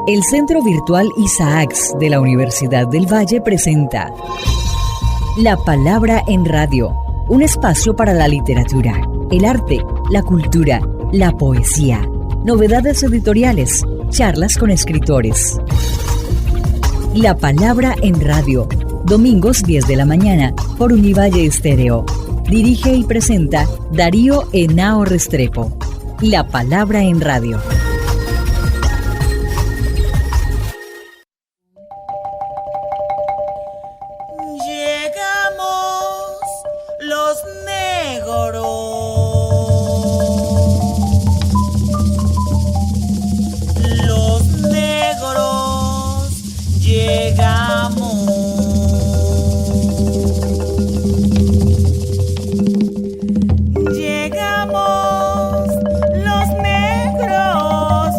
El Centro Virtual Isaacs de la Universidad del Valle presenta La Palabra en Radio, un espacio para la literatura, el arte, la cultura, la poesía, novedades editoriales, charlas con escritores. La Palabra en Radio, domingos 10 de la mañana por Univalle Estéreo. Dirige y presenta Darío Henao Restrepo. La Palabra en Radio. Llegamos los negros. Los negros llegamos. Llegamos los negros.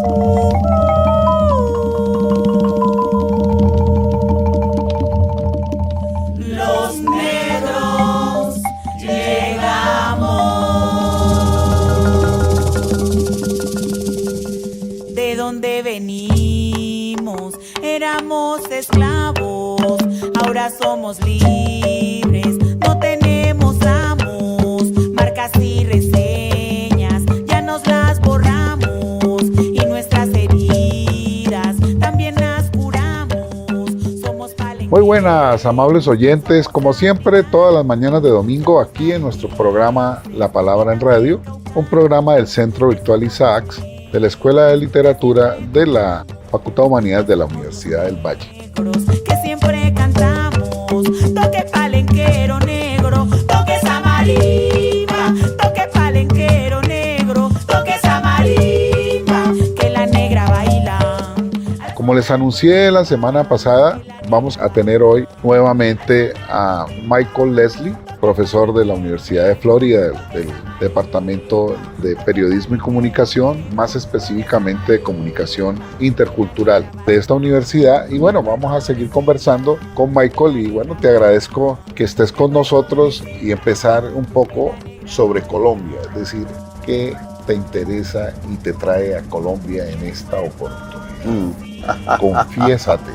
Los negros llegamos. De donde venimos, éramos esclavos, ahora somos libres, no tenemos amos, marcas y reseñas, ya nos las borramos, y nuestras heridas también las curamos, somos palenqueros. Muy buenas, amables oyentes, como siempre, todas las mañanas de domingo aquí en nuestro programa La Palabra en Radio, un programa del Centro Virtual Isaacs de la Escuela de Literatura de la Facultad de Humanidades de la Universidad del Valle. Que siempre cantamos, toque palenquero negro, toque esa marimba, toque palenquero negro, toque esa marimba, que la negra baila. Como les anuncié la semana pasada, vamos a tener hoy nuevamente a Michael Leslie, profesor de la Universidad de Florida del Departamento de Periodismo y Comunicación, más específicamente de Comunicación Intercultural de esta universidad. Y bueno, vamos a seguir conversando con Michael y bueno, te agradezco que estés con nosotros y empezar un poco sobre Colombia, es decir, qué te interesa y te trae a Colombia en esta oportunidad. Confiésate.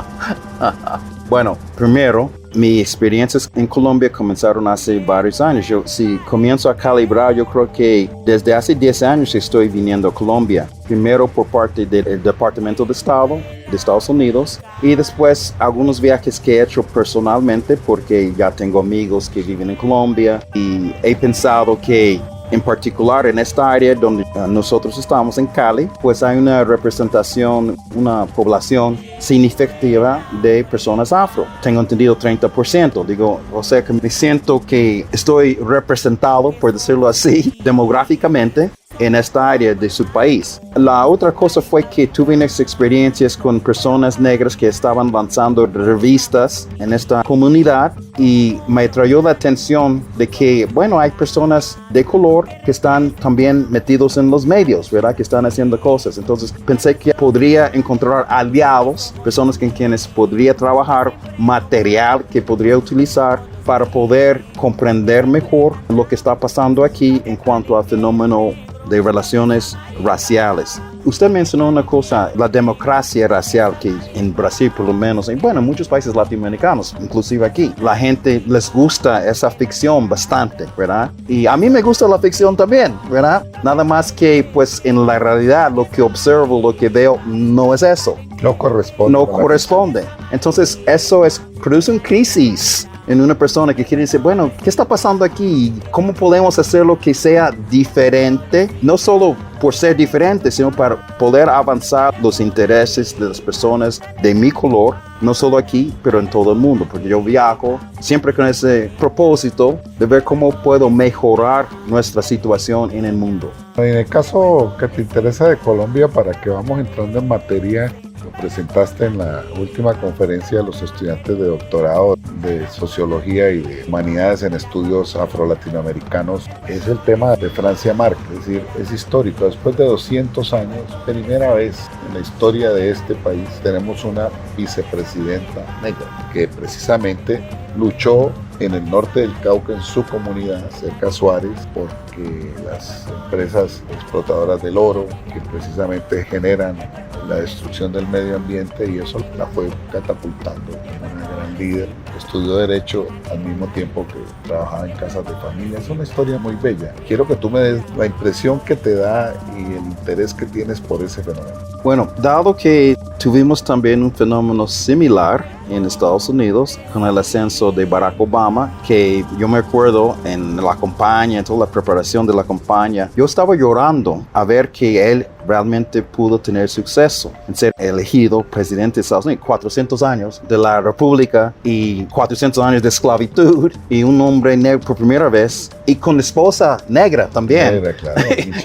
Bueno, primero, mis experiencias en Colombia comenzaron hace varios años. Si comienzo a calibrar, yo creo que desde hace 10 años estoy viniendo a Colombia. Primero por parte del Departamento de Estado de Estados Unidos y después algunos viajes que he hecho personalmente porque ya tengo amigos que viven en Colombia y he pensado que en particular en esta área donde nosotros estamos en Cali, pues hay una representación, una población significativa de personas afro. Tengo entendido 30%, digo, o sea que me siento que estoy representado, por decirlo así, demográficamente en esta área de su país. La otra cosa fue que tuve unas experiencias con personas negras que estaban lanzando revistas en esta comunidad y me atrayó la atención de que, bueno, hay personas de color que están también metidos en los medios, ¿verdad? Que están haciendo cosas. Entonces pensé que podría encontrar aliados, personas con quienes podría trabajar, material que podría utilizar para poder comprender mejor lo que está pasando aquí en cuanto al fenómeno de relaciones raciales. Usted mencionó una cosa, la democracia racial, que en Brasil por lo menos, y bueno, en muchos países latinoamericanos, inclusive aquí, la gente les gusta esa ficción bastante, ¿verdad? Y a mí me gusta la ficción también, ¿verdad? Nada más que pues en la realidad lo que observo, lo que veo, no es eso. No corresponde. No corresponde. Entonces eso produce una crisis en una persona que quiere decir, bueno, ¿qué está pasando aquí? ¿Cómo podemos hacerlo que sea diferente? No solo por ser diferente, sino para poder avanzar los intereses de las personas de mi color, no solo aquí, pero en todo el mundo, porque yo viajo siempre con ese propósito de ver cómo puedo mejorar nuestra situación en el mundo. En el caso que te interesa de Colombia, para que vamos entrando en materia, lo presentaste en la última conferencia de los estudiantes de doctorado de Sociología y de Humanidades en Estudios Afro-Latinoamericanos, es el tema de Francia Márquez, es decir, es histórico. Después de 200 años, primera vez en la historia de este país, tenemos una vicepresidenta negra que precisamente luchó en el norte del Cauca, en su comunidad, cerca de Suárez, porque las empresas explotadoras del oro, que precisamente generan la destrucción del medio ambiente, y eso la fue catapultando como una gran líder. Estudió Derecho al mismo tiempo que trabajaba en casas de familia. Es una historia muy bella. Quiero que tú me des la impresión que te da y el interés que tienes por ese fenómeno. Bueno, dado que tuvimos también un fenómeno similar en Estados Unidos con el ascenso de Barack Obama, que yo me acuerdo en la campaña, en toda la preparación de la campaña, yo estaba llorando a ver que él realmente pudo tener suceso en ser elegido presidente de Estados Unidos. 400 años de la República y 400 años de esclavitud, y un hombre negro por primera vez y con esposa negra también. Negra, claro.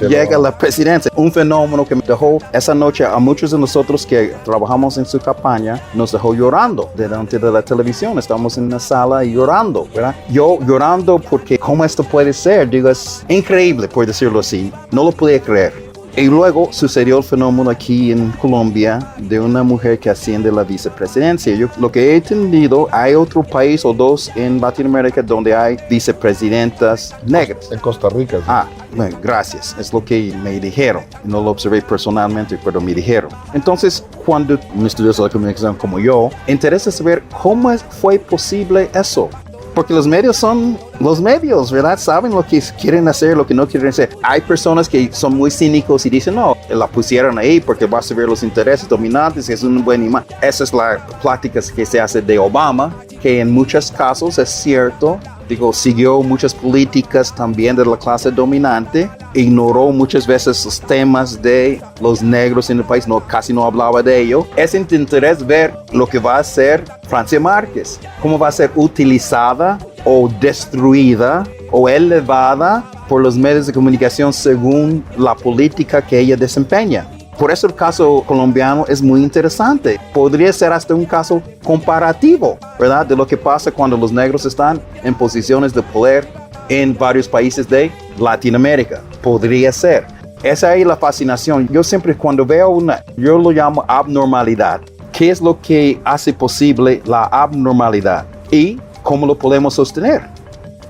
Llega a la presidencia. Un fenómeno que me dejó esa noche a muchos de nosotros que trabajamos en su campaña, nos dejó llorando delante de la televisión. Estamos en la sala y llorando, ¿verdad? Yo llorando porque cómo esto puede ser, digo, es increíble por decirlo así. No lo podía creer. Y luego sucedió el fenómeno aquí en Colombia de una mujer que asciende a la vicepresidencia. Yo, lo que he entendido, hay otro país o dos en Latinoamérica donde hay vicepresidentas negras. En Costa Rica. Sí. Bueno, gracias. Es lo que me dijeron. No lo observé personalmente, pero me dijeron. Entonces, cuando un estudioso de la comunicación como yo, interesa saber cómo fue posible eso. Porque los medios son los medios, ¿verdad? Saben lo que quieren hacer, lo que no quieren hacer. Hay personas que son muy cínicos y dicen, no, la pusieron ahí porque va a servir los intereses dominantes, es un buen imán. Esa es la plática que se hace de Obama, que en muchos casos es cierto. Digo, siguió muchas políticas también de la clase dominante, ignoró muchas veces los temas de los negros en el país, casi no hablaba de ello. Es de interés ver lo que va a hacer Francia Márquez, cómo va a ser utilizada o destruida o elevada por los medios de comunicación según la política que ella desempeña. Por eso el caso colombiano es muy interesante. Podría ser hasta un caso comparativo, ¿verdad? De lo que pasa cuando los negros están en posiciones de poder en varios países de Latinoamérica. Podría ser. Esa es la fascinación. Yo siempre cuando veo yo lo llamo abnormalidad. ¿Qué es lo que hace posible la abnormalidad? ¿Y cómo lo podemos sostener?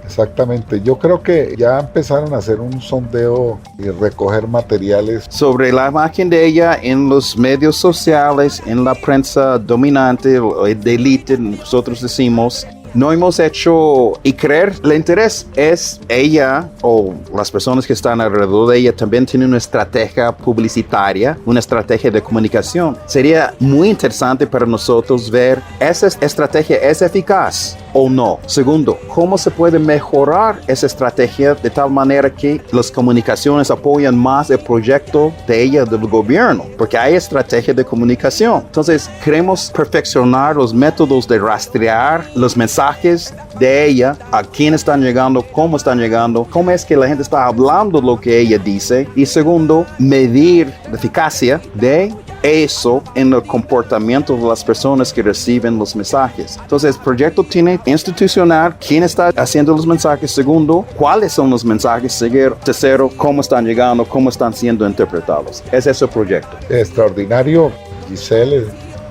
Exactamente, yo creo que ya empezaron a hacer un sondeo y recoger materiales sobre la imagen de ella en los medios sociales, en la prensa dominante, de élite, nosotros decimos. No hemos hecho y creer, el interés es ella o las personas que están alrededor de ella también tienen una estrategia publicitaria, una estrategia de comunicación. Sería muy interesante para nosotros ver esa estrategia es eficaz o no. Segundo, cómo se puede mejorar esa estrategia de tal manera que las comunicaciones apoyan más el proyecto de ella del gobierno, porque hay estrategia de comunicación. Entonces, queremos perfeccionar los métodos de rastrear los mensajes de ella, a quién están llegando, cómo es que la gente está hablando lo que ella dice, y segundo, medir la eficacia de eso en el comportamiento de las personas que reciben los mensajes. Entonces, el proyecto tiene institucional, quién está haciendo los mensajes. Segundo, cuáles son los mensajes. Tercero, cómo están llegando, cómo están siendo interpretados. Ese es el proyecto. Extraordinario, Giselle.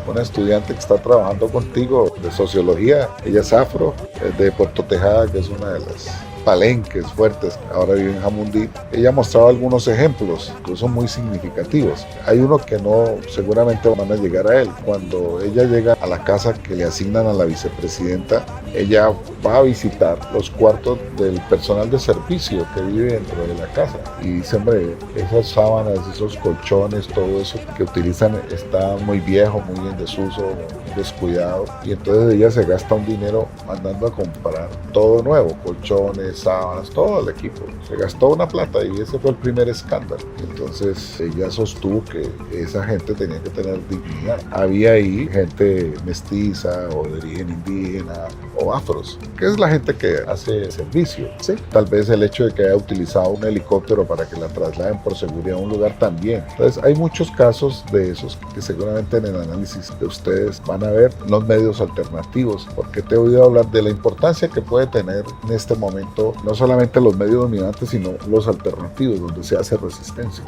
Una estudiante que está trabajando contigo de sociología, ella es afro, es de Puerto Tejada, que es una de las palenques fuertes, ahora vive en Jamundí. Ella mostraba algunos ejemplos, incluso muy significativos. Hay uno que no, seguramente van a llegar a él. Cuando ella llega a la casa que le asignan a la vicepresidenta, ella va a visitar los cuartos del personal de servicio que vive dentro de la casa. Y dice, hombre, esas sábanas, esos colchones, todo eso que utilizan está muy viejo, muy en desuso, muy descuidado. Y entonces ella se gasta un dinero mandando a comprar todo nuevo, colchones, sábanas, todo el equipo. Se gastó una plata y ese fue el primer escándalo. Entonces ella sostuvo que esa gente tenía que tener dignidad. Había ahí gente mestiza o de origen indígena o afros, que es la gente que hace servicio. ¿Sí? Tal vez el hecho de que haya utilizado un helicóptero para que la trasladen por seguridad a un lugar también. Entonces hay muchos casos de esos que seguramente en el análisis de ustedes van a ver los medios alternativos, porque te he oído hablar de la importancia que puede tener en este momento cambiando no solamente los medios dominantes, sino los alternativos, donde se hace resistencia.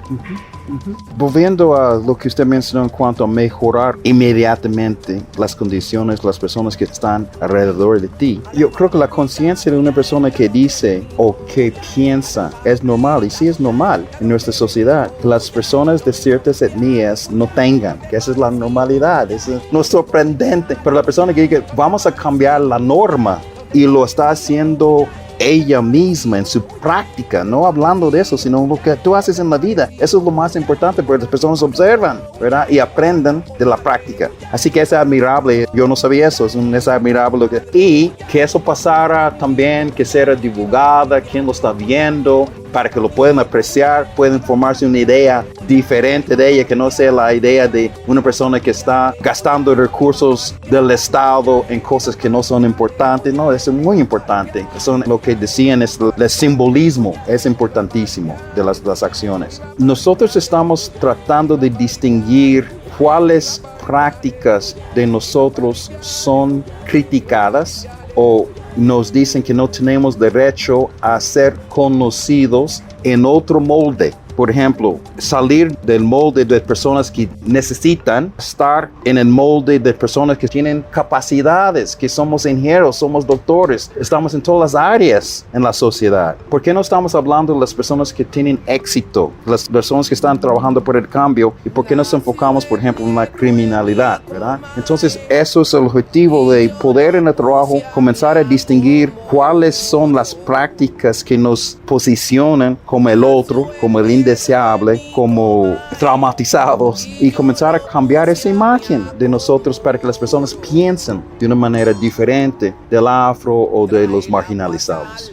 Volviendo a lo que usted mencionó en cuanto a mejorar inmediatamente las condiciones, las personas que están alrededor de ti, yo creo que la conciencia de una persona que dice o que piensa es normal, y sí es normal en nuestra sociedad que las personas de ciertas etnias no tengan, que esa es la normalidad, eso no es sorprendente, pero la persona que dice vamos a cambiar la norma y lo está haciendo ella misma en su práctica, no hablando de eso, sino lo que tú haces en la vida. Eso es lo más importante, porque las personas observan, ¿verdad? Y aprenden de la práctica. Así que es admirable, yo no sabía eso, es admirable. Y que eso pasara también, que sea divulgada, quien lo está viendo, para que lo puedan apreciar, pueden formarse una idea diferente de ella, que no sea la idea de una persona que está gastando recursos del Estado en cosas que no son importantes. No, eso es muy importante. Eso lo que decían es el simbolismo, es importantísimo de las acciones. Nosotros estamos tratando de distinguir cuáles prácticas de nosotros son criticadas o nos dicen que no tenemos derecho a ser conocidos en otro molde. Por ejemplo, salir del molde de personas que necesitan estar en el molde de personas que tienen capacidades, que somos ingenieros, somos doctores, estamos en todas las áreas en la sociedad. ¿Por qué no estamos hablando de las personas que tienen éxito, las personas que están trabajando por el cambio, y por qué nos enfocamos, por ejemplo, en la criminalidad, ¿verdad? Entonces, eso es el objetivo de poder en el trabajo comenzar a distinguir cuáles son las prácticas que nos posicionan como el otro, como el indeseable, como traumatizados, y comenzar a cambiar esa imagen de nosotros para que las personas piensen de una manera diferente del afro o de los marginalizados.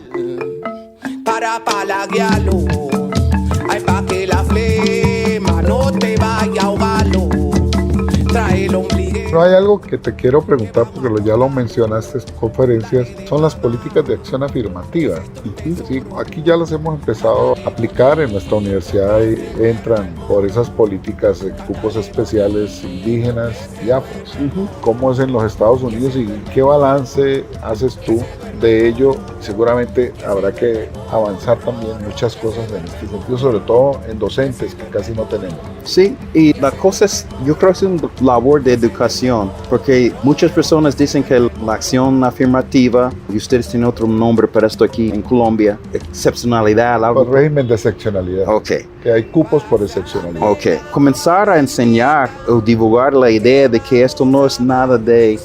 Para palaguearlo, ay, pa' que la flema no te vaya a ahogarlo, trae el ombliguero. Pero hay algo que te quiero preguntar, porque ya lo mencionaste en conferencias, son las políticas de acción afirmativa. Sí, aquí ya las hemos empezado a aplicar en nuestra universidad y entran por esas políticas cupos especiales indígenas y afros. ¿Cómo es en los Estados Unidos y qué balance haces tú de ello? Seguramente habrá que avanzar también muchas cosas en este sentido, sobre todo en docentes que casi no tenemos. Sí, y la cosa es, yo creo que es una labor de educación, porque muchas personas dicen que la acción afirmativa, y ustedes tienen otro nombre para esto aquí en Colombia, excepcionalidad. Por régimen de excepcionalidad. Ok. Que hay cupos por excepcionalidad. Ok. Comenzar a enseñar o divulgar la idea de que esto no es nada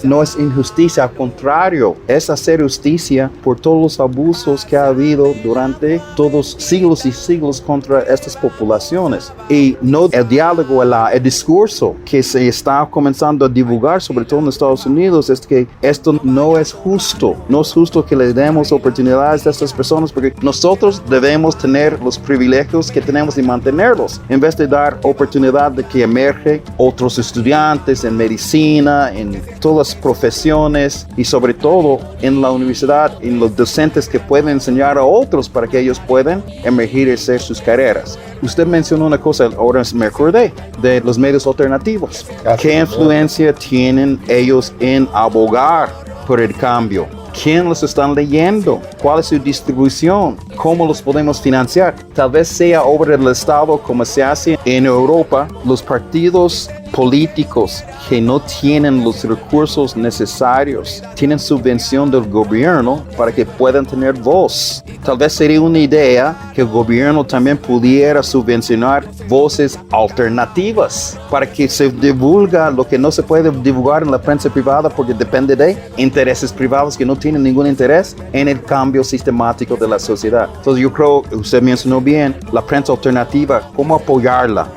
no es injusticia, al contrario, es hacer justicia por todos los abusos que ha habido durante todos siglos y siglos contra estas poblaciones. Y no el diálogo, el discurso que se está comenzando a divulgar, sobre todo en Estados Unidos, es que esto no es justo. No es justo que le demos oportunidades a estas personas, porque nosotros debemos tener los privilegios que tenemos y mantenerlos, en vez de dar oportunidad de que emergen otros estudiantes en medicina, en todas las profesiones, y sobre todo en la universidad, en los docentes que pueden enseñar a otros para que ellos puedan emergir y hacer sus carreras. Usted mencionó una cosa, ahora me acordé, de los medios alternativos. ¿Qué influencia tienen ellos en abogar por el cambio? ¿Quién los están leyendo? ¿Cuál es su distribución? ¿Cómo los podemos financiar? Tal vez sea obra del Estado, como se hace en Europa. Los partidos políticos que no tienen los recursos necesarios tienen subvención del gobierno para que puedan tener voz. Tal vez sería una idea que el gobierno también pudiera subvencionar voces alternativas para que se divulga lo que no se puede divulgar en la prensa privada, porque depende de intereses privados que no tienen ningún interés en el cambio sistemático de la sociedad. Entonces yo creo, usted mencionó bien, la prensa alternativa, cómo apoyarla.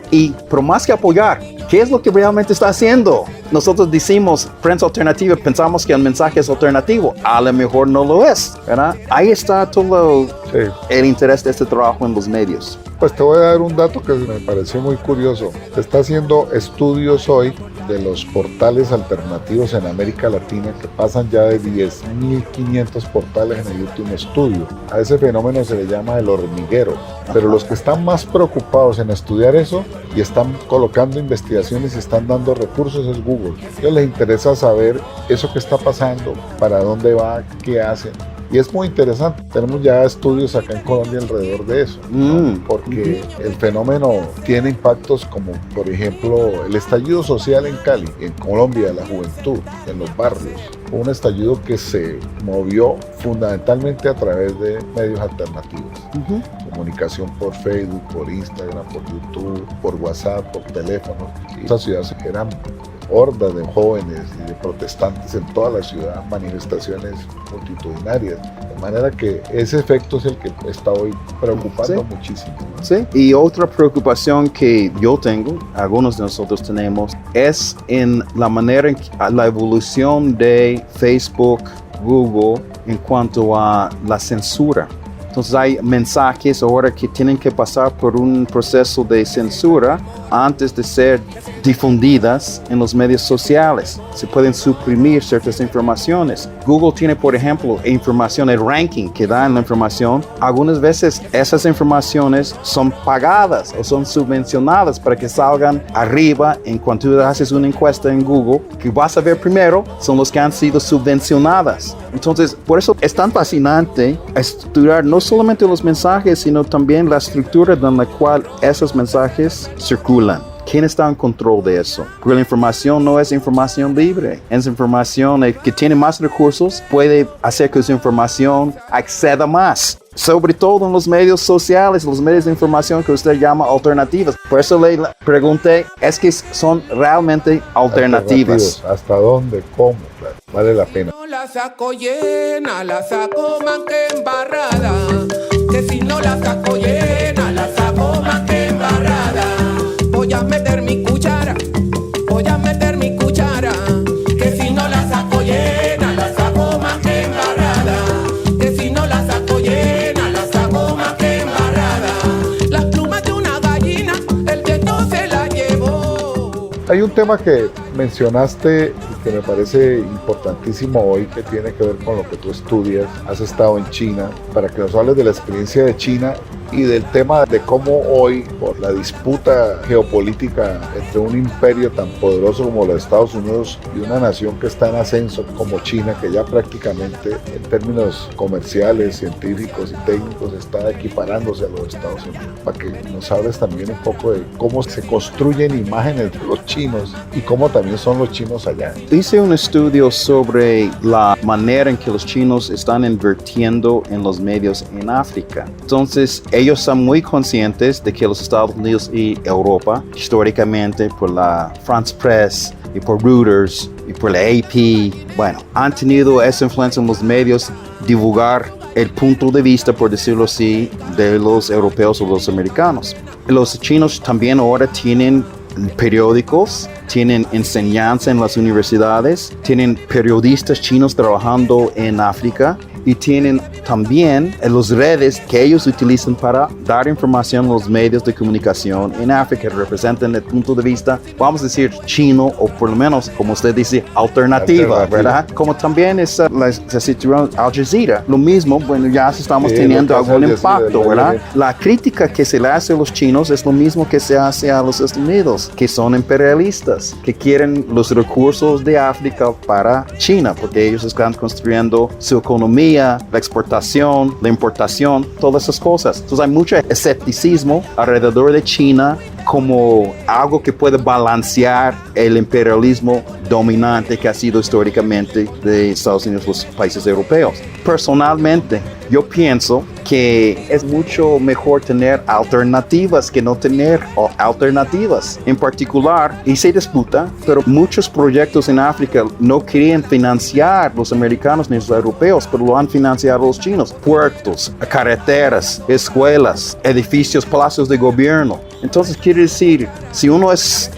Pero más que apoyar, ¿qué es lo que realmente está haciendo? Nosotros decimos prensa alternativa, pensamos que el mensaje es alternativo. A lo mejor no lo es, ¿verdad? Ahí está todo el interés de este trabajo en los medios. Pues te voy a dar un dato que me pareció muy curioso. Se está haciendo estudios hoy de los portales alternativos en América Latina, que pasan ya de 10.500 portales en el último estudio. A ese fenómeno se le llama el hormiguero. Pero los que están más preocupados en estudiar eso y están colocando investigaciones y están dando recursos es Google. A ellos les interesa saber eso que está pasando, para dónde va, qué hacen. Y es muy interesante. Tenemos ya estudios acá en Colombia alrededor de eso, ¿no? Porque el fenómeno tiene impactos como, por ejemplo, el estallido social en Cali, en Colombia, de la juventud, en los barrios. Fue un estallido que se movió fundamentalmente a través de medios alternativos. Comunicación por Facebook, por Instagram, por YouTube, por WhatsApp, por teléfono. Y esas ciudades eran hordas de jóvenes y de protestantes en toda la ciudad, manifestaciones multitudinarias. De manera que ese efecto es el que está hoy preocupando muchísimo, ¿no? Sí, y otra preocupación que yo tengo, algunos de nosotros tenemos, es en la manera en que, la evolución de Facebook, Google, en cuanto a la censura. Entonces hay mensajes ahora que tienen que pasar por un proceso de censura antes de ser difundidas en los medios sociales. Se pueden suprimir ciertas informaciones. Google tiene, por ejemplo, información, el ranking que da en la información. Algunas veces esas informaciones son pagadas o son subvencionadas para que salgan arriba. En cuanto tú haces una encuesta en Google, que vas a ver primero son los que han sido subvencionadas. Entonces, por eso es tan fascinante estudiar no solamente los mensajes, sino también la estructura en la cual esos mensajes circulan. ¿Quién está en control de eso? Porque la información no es información libre. Es información que tiene más recursos, puede hacer que su información acceda más. Sobre todo en los medios sociales, los medios de información que usted llama alternativas. Por eso le pregunté, ¿es que son realmente alternativas? ¿Hasta dónde? ¿Cómo? Claro, vale la pena. No la saco llena, la saco más que embarrada. Que si no la saco llena, la saco más que embarrada. Voy a meter mi cuchara, voy a meter mi cuchara. Que si no la saco llena, la saco más que embarrada. Que si no la saco llena, la saco más que embarrada. Las plumas de una gallina, el viento se la llevó. Hay un tema que mencionaste y que me parece importantísimo hoy, que tiene que ver con lo que tú estudias. Has estado en China, para que nos hables de la experiencia de China y del tema de cómo hoy, por la disputa geopolítica entre un imperio tan poderoso como los Estados Unidos y una nación que está en ascenso como China, que ya prácticamente en términos comerciales, científicos y técnicos está equiparándose a los Estados Unidos. Para que nos hables también un poco de cómo se construyen imágenes de los chinos y cómo también son los chinos allá. Hice un estudio sobre la manera en que los chinos están invirtiendo en los medios en África. Entonces, ellos son muy conscientes de que los Estados Unidos y Europa, históricamente por la France Press y por Reuters y por la AP, bueno, han tenido esa influencia en los medios, divulgar el punto de vista, por decirlo así, de los europeos o los americanos. Los chinos también ahora tienen periódicos, tienen enseñanza en las universidades, tienen periodistas chinos trabajando en África y tienen también las redes que ellos utilizan para dar información a los medios de comunicación en África que representan el punto de vista, vamos a decir, chino o por lo menos, como usted dice, alternativa, ¿verdad? Como también es la situación Al Jazeera. Lo mismo, bueno, ya estamos teniendo algún impacto, ¿verdad? La crítica que se le hace a los chinos es lo mismo que se hace a los Estados Unidos, que son imperialistas, que quieren los recursos de África para China, porque ellos están construyendo su economía, la exportación, la importación, todas esas cosas. Entonces hay mucho escepticismo alrededor de China como algo que puede balancear el imperialismo dominante que ha sido históricamente de Estados Unidos y los países europeos. Personalmente, yo pienso que es mucho mejor tener alternativas que no tener alternativas. En particular, y se disputa, pero muchos proyectos en África no querían financiar los americanos ni los europeos, pero lo han financiado los chinos. Puertos, carreteras, escuelas, edificios, palacios de gobierno. Entonces quiere decir, si uno es,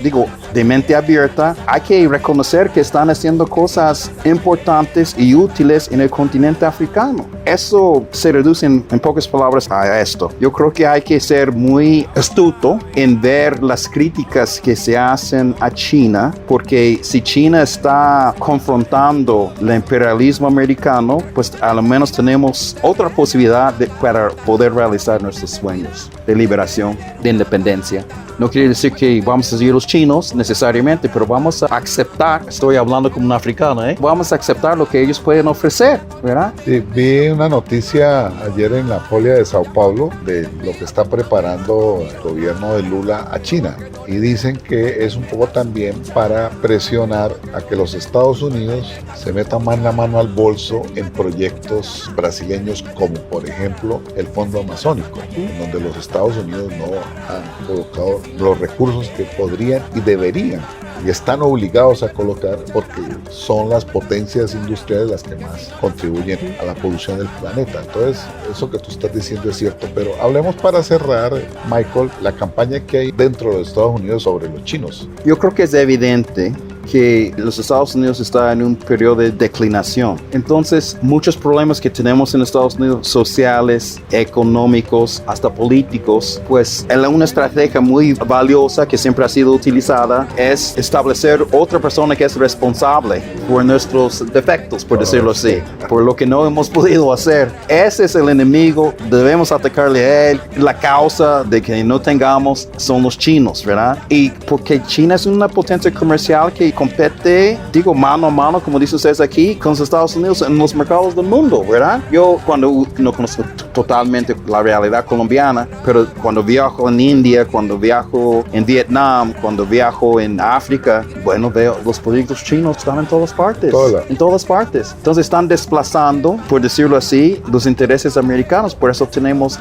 de mente abierta, hay que reconocer que están haciendo cosas importantes y útiles en el continente africano. Eso se reduce en pocas palabras a esto. Yo creo que hay que ser muy astuto en ver las críticas que se hacen a China, porque si China está confrontando el imperialismo americano, pues a lo menos tenemos otra posibilidad para poder realizar nuestros sueños de liberación, de independencia. No quiere decir que vamos a seguir los chinos necesariamente, pero vamos a aceptar, estoy hablando como un africano, vamos a aceptar lo que ellos pueden ofrecer, ¿verdad? Sí, vi una noticia ayer en la Folia de Sao Paulo de lo que está preparando el gobierno de Lula a China, y dicen que es un poco también para presionar a que los Estados Unidos se metan más la mano al bolso en proyectos brasileños como por ejemplo el Fondo Amazónico, en donde los Estados Unidos no han colocado los recursos que podrían y deberían y están obligados a colocar, porque son las potencias industriales las que más contribuyen a la polución del planeta. Entonces, eso que tú estás diciendo es cierto, pero hablemos para cerrar, Michael, la campaña que hay dentro de los Estados Unidos sobre los chinos. Yo creo que es evidente que los Estados Unidos están en un periodo de declinación. Entonces, muchos problemas que tenemos en Estados Unidos, sociales, económicos, hasta políticos, pues una estrategia muy valiosa que siempre ha sido utilizada es establecer otra persona que es responsable por nuestros defectos, por decirlo así, por lo que no hemos podido hacer. Ese es el enemigo, debemos atacarle a él. La causa de que no tengamos son los chinos, ¿verdad? Y porque China es una potencia comercial que compete, digo, mano a mano, como dicen ustedes aquí, con los Estados Unidos en los mercados del mundo, ¿verdad? Yo cuando no conozco totalmente la realidad colombiana, pero cuando viajo en India, cuando viajo en Vietnam, cuando viajo en África, bueno, veo los productos chinos están en todas partes. En todas partes. Entonces están desplazando, por decirlo así, los intereses americanos. Por eso tenemos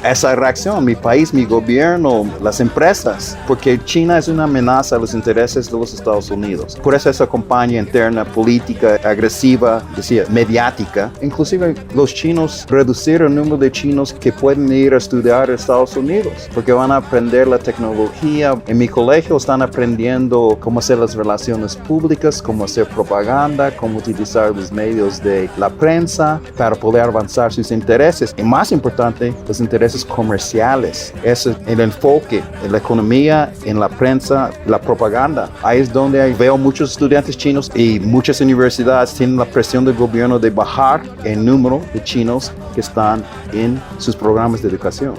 esa reacción, mi país, mi gobierno, las empresas, porque China es una amenaza a los intereses de los Estados Unidos. Por eso esa campaña interna, política, agresiva, decía, mediática. Inclusive los chinos, reducir el número de chinos que pueden ir a estudiar a Estados Unidos, porque van a aprender la tecnología. En mi colegio están aprendiendo cómo hacer las relaciones públicas, cómo hacer propaganda, cómo utilizar los medios de la prensa para poder avanzar sus intereses. Y más importante, los intereses comerciales. Ese es el enfoque en la economía, en la prensa, la propaganda. Ahí es donde veo muchos estudiantes chinos y muchas universidades tienen la presión del gobierno de bajar el número de chinos que están en sus programas de educación.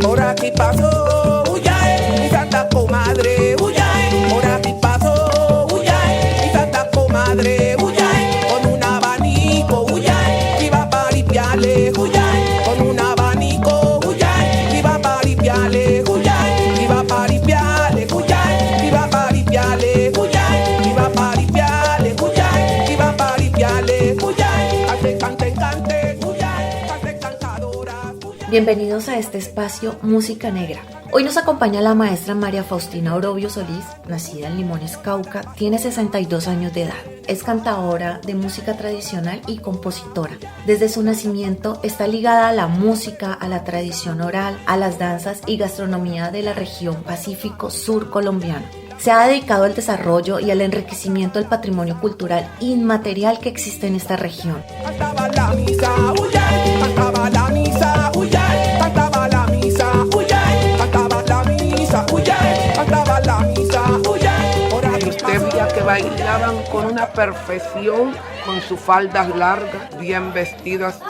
Por aquí pasó, uyae, mi santa comadre, uyae. Por aquí pasó, uyae, mi santa comadre, uyae. Con un abanico, uyae, iba para limpiarle, uyae. Con un abanico, uyae, iba para limpiarle, uyae. Iba para limpiarle, uyae, iba para limpiarle, uyae. Iba para limpiarle, uyae, iba para limpiarle, uyae. Cante, cante, cante, uyae, cante cantadora. Bienvenidos a este espacio Música Negra. Hoy nos acompaña la maestra María Faustina Orobio Solís, nacida en Limones, Cauca, tiene 62 años de edad. Es cantadora de música tradicional y compositora. Desde su nacimiento está ligada a la música, a la tradición oral, a las danzas y gastronomía de la región Pacífico Sur colombiana. Se ha dedicado al desarrollo y al enriquecimiento del patrimonio cultural inmaterial que existe en esta región. Cantaba la misa, uyay, cantaba la misa, uyay, cantaba la misa, uyay, cantaba la misa, uyay, cantaba la misa, uyay. Y usted veía que bailaban con una perfección, con sus faldas largas, bien vestidas,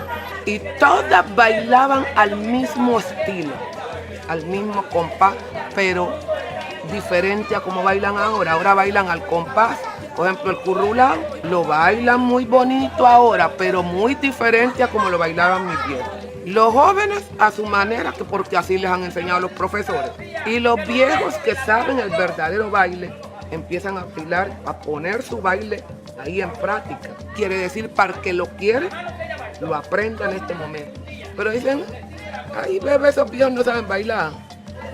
y todas bailaban al mismo estilo, al mismo compás, pero diferente a como bailan ahora. Ahora bailan al compás. Por ejemplo, el currulao lo bailan muy bonito ahora, pero muy diferente a como lo bailaban mis viejos. Los jóvenes a su manera, que porque así les han enseñado los profesores. Y los viejos que saben el verdadero baile, empiezan a afilar, a poner su baile ahí en práctica. Quiere decir, para que lo quiere, lo aprenda en este momento. Pero dicen, ay bebé, esos viejos no saben bailar,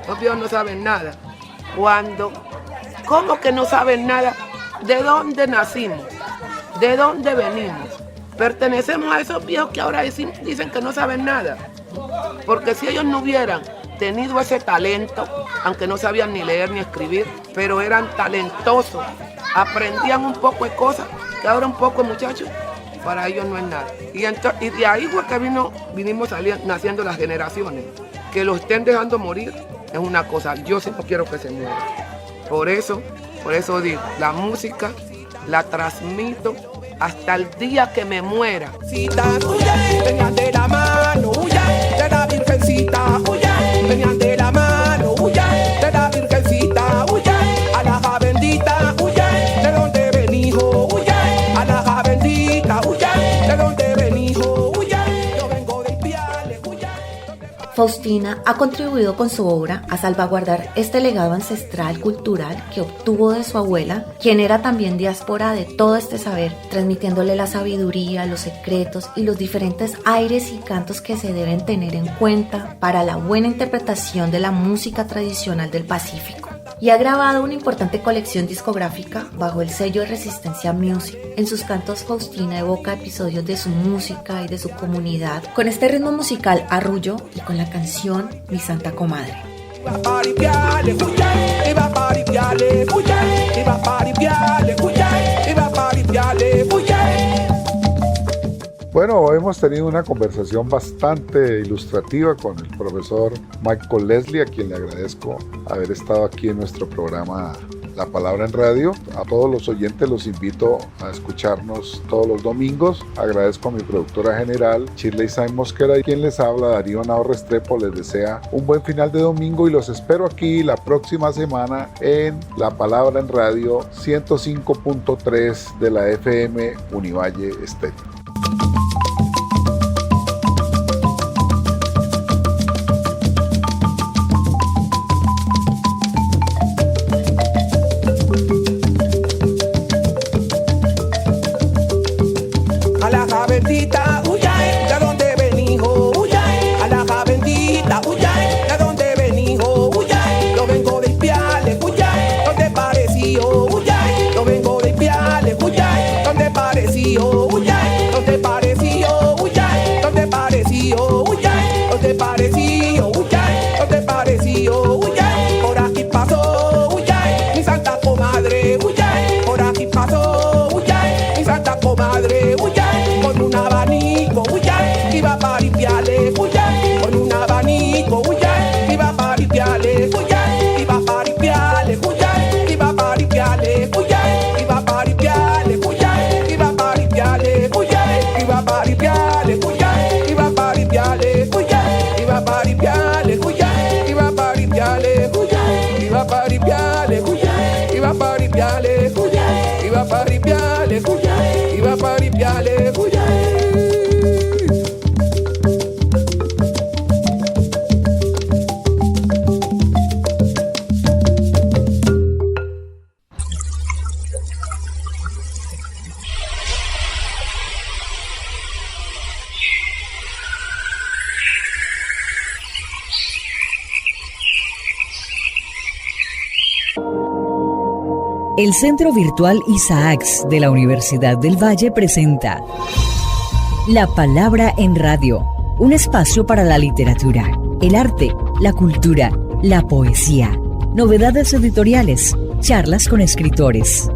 esos viejos no saben nada. Cuando, ¿cómo que no saben nada? ¿De dónde nacimos? ¿De dónde venimos? Pertenecemos a esos viejos que ahora dicen que no saben nada. Porque si ellos no hubieran tenido ese talento, aunque no sabían ni leer ni escribir, pero eran talentosos, aprendían un poco de cosas, que ahora un poco, muchachos, para ellos no es nada. Y de ahí fue que vinimos naciendo las generaciones, que los estén dejando morir es una cosa, yo sí no quiero que se muera. Por eso digo, la música la transmito hasta el día que me muera. Venían de la mano, de la virgencita, venían de la mano, de la virgencita, alhaja bendita, de donde ven hijo, alhaja bendita, de donde ven hijo, yo vengo del Piale, Faustina ha contribuido con su obra a salvaguardar este legado ancestral cultural que obtuvo de su abuela, quien era también diáspora de todo este saber, transmitiéndole la sabiduría, los secretos y los diferentes aires y cantos que se deben tener en cuenta para la buena interpretación de la música tradicional del Pacífico. Y ha grabado una importante colección discográfica bajo el sello de Resistencia Music. En sus cantos, Faustina evoca episodios de su música y de su comunidad con este ritmo musical arrullo y con la canción Mi Santa Comadre. Bueno, hemos tenido una conversación bastante ilustrativa con el profesor Michael Leslie, a quien le agradezco haber estado aquí en nuestro programa La Palabra en Radio. A todos los oyentes los invito a escucharnos todos los domingos. Agradezco a mi productora general, Shirley Sainz Mosquera, y quien les habla, Darío Henao Restrepo. Les desea un buen final de domingo y los espero aquí la próxima semana en La Palabra en Radio 105.3 de la FM Univalle Estéreo. alhaja bendita, de donde ven hijo, alhaja bendita, de donde ven hijo, yo vengo del Piale, donde pareció, yo vengo del Piale, donde pareció, donde pareció, donde pareció, donde pareció, donde pareció, por aquí pasó, mi Santa Comadre, por aquí pasó, mi Santa Comadre, con un abanico, iba para limpiarle, con un abanico, iba para limpiarle, iba para limpiarle, iba para limpiarle, iba para limpiarle, iba para limpiarle, iba para limpiarle, iba para limpiarle, iba para limpiarle, iba para limpiarle, iba para limpiarle, iba para limpiarle, iba para limpiarle, iba para limpiarle, El Centro Virtual Isaacs de la Universidad del Valle presenta La Palabra en Radio, un espacio para la literatura, el arte, la cultura, la poesía, novedades editoriales, charlas con escritores.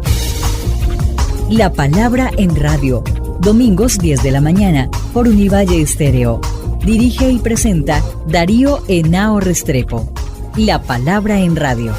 La Palabra en Radio, domingos 10 de la mañana por Univalle Estéreo. Dirige y presenta Darío Henao Restrepo. La Palabra en Radio.